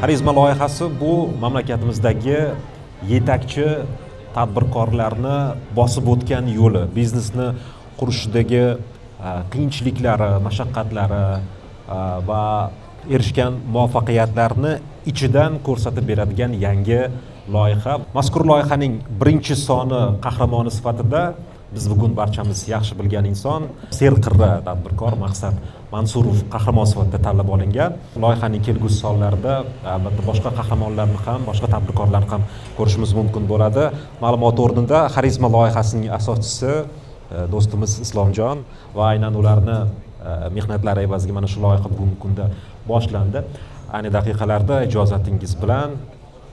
Xarizma loyihasi bu mamlakatimizdagi yetakchi tadbirkorlarni bosib o'tgan yo'li, biznesni qurishidagi qiyinchiliklari, mashaqqatlari va erishgan muvaffaqiyatlarni ichidan ko'rsatib beradigan yangi loyiha. Mazkur loyihaning birinchi soni qahramoni sifatida biz bugun barchamiz yaxshi bilgan inson, Serqirra tadbirkor Maqsad Mansurov qahramon sifatida tanlab olingan. Loyihaning kelgusi sonlarida albatta boshqa qahramonlarni ham, boshqa tadbirkorlarni ham ko'rishimiz mumkin bo'ladi. Ma'lumot o'rnida Xarizma loyihasining asoschisi do'stimiz Islomjon va aynan ularni mehnatlari evaziga mana shu loyiha bugungi kunda boshlandi. Ayni daqiqalarda ijozatingiz bilan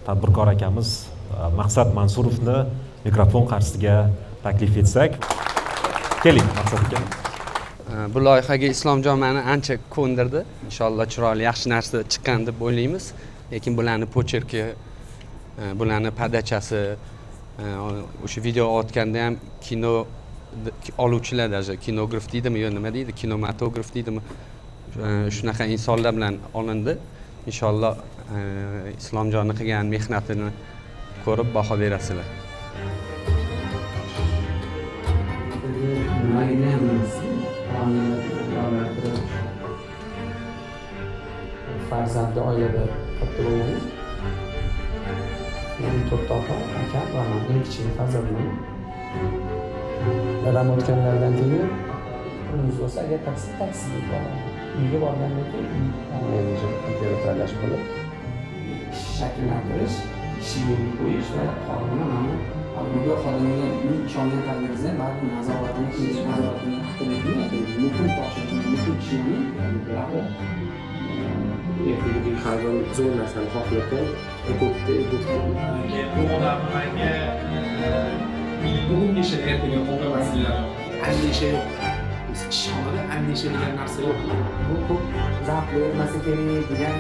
tadbirkor akamiz Maqsad Mansurovni mikrofon qarshisiga taklif etsak. Keling, Maqsad aka. Bu loyihaga Islomjon meni ancha ko'ndirdi. Inshaalloh chiroyli yaxshi narsa chiqqan deb o'ylaymiz. Lekin bularni pocherki, bularni podachasi, o'sha video otganda ham kino oluvchilar, даже kinograf deydimi, yo nima deydi, kinematograf deydimi, shunaqa insonlar bilan olindi. Inshaalloh Islomjonni qilgan mehnatini ko'rib baho berasizlar. Farzandli oilada katta bo'lgan. Men 4 opa, akam va men eng kichik farzandman. Dadam o'tganlardan keyin kunimiz bo'lsa, agar taksiga boraman. Uyga borgandan keyin menejer operatorlash bo'lib, shakllantirish, ish yo'lga qo'yish va qonunni bugun xodimga ishongan taqdirda baribir nazoratini qilish, nazoratini muhim topshiriq, muhim ishni ertaga har bir zo'r narsani xohlayotgan bu odamlarga bugungi ish ertaga qoldirmasliklar. Andisha yo'q. Ishxonada andisha degan narsa yo'q. Bu ko'p zavq bermasa kerak degan